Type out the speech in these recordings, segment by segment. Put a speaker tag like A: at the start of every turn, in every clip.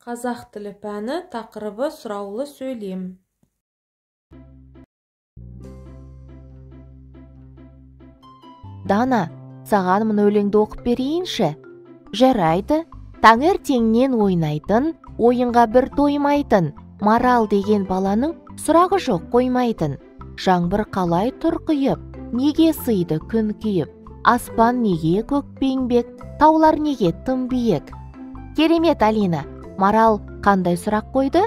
A: Қазақ тілі пәні тақырыбы сұраулы сөйлем.
B: Дана, саған мына өлеңді оқып берейінші. Жарайды. Таңертеңнен ойнайтын, ойынға бір тоймайтын, Марал деген баланың сұрағы жоқ қоймайтын. Жаңбыр қалай тұрқиып, неге сыйды күн күйіп, аспан неге көкпеңбек, таулар неге тым биік. Керемет, Алина. Марал қандай сұрақ қойды?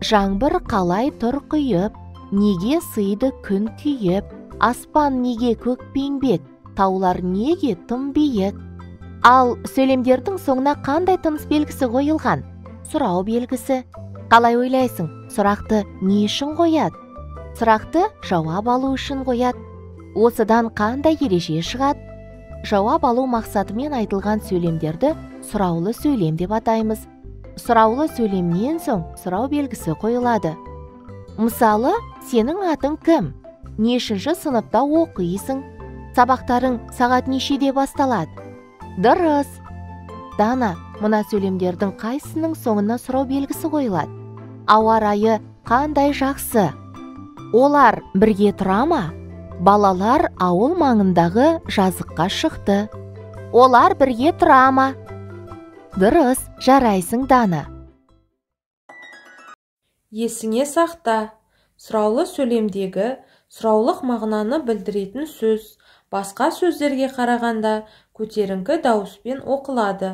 B: Жаңбыр қалай тұрқиып, неге сыйды күн күйіп, аспан неге көкпеңбек, таулар неге тым биік. Ал сөйлемдердің соңына қандай тыныс белгісі қойылған? Сұрау белгісі. Қалай ойлайсың, сұрақты не үшін қояды? Сұрақты жауап алу үшін қояды. Осыдан қандай ереже шығады? Жауап алу мақсатымен айтылған сөйлемдерді сұраулы сөйлем деп атаймыз. Сұраулы сөйлемнен соң сұрау белгісі қойылады. Мысалы, сенің атың кім? Нешінші сыныпта оқисың? Сабақтарың сағат нешеде басталады? Дұрыс. Дана, мына сөйлемдердің қайсының соңына сұрау белгісі қойылады? Ауа райы қандай жақсы? Олар бірге тұра ма? Балалар ауыл маңындағы жазыққа шықты. Олар бірге тұра ма? Дұрыс, жарайсың, Дана.
A: Есіңе сақта. Сұраулы сөйлемдегі сұраулық мағынаны білдіретін сөз басқа сөздерге қарағанда көтеріңкі дауыспен оқылады.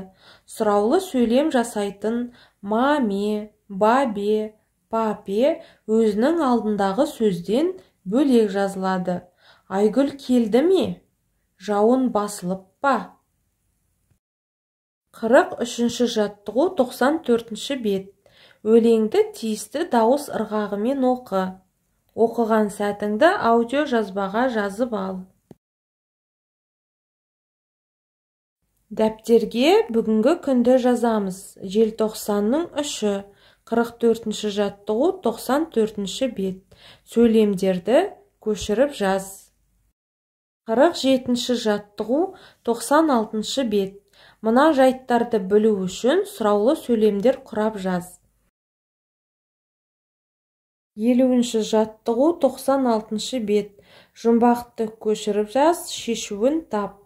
A: Сұраулы сөйлем жасайтын маме, бабе, папе өзінің алдындағы сөзден бөлек жазылады. Айгүл келді ме? Жауын басылып па? 43-ші жаттығу 94-ші бет. Өлеңді тиісті дауыс ырғағымен оқы. Оқыған сәтіңді аудио жазбаға жазып ал. Дәптерге бүгінгі күнді жазамыз. Желтоқсанның 3-і, 44-ші жаттығу 94-ші бет. Сөйлемдерді көшіріп жаз. 47-ші жаттығу 96-ші бет. Мына жайттарды білу үшін сұраулы сөйлемдер құрап жаз. 50-ші жаттығу 96-ші бет. Жұмбақты көшіріп жаз, шешуін тап.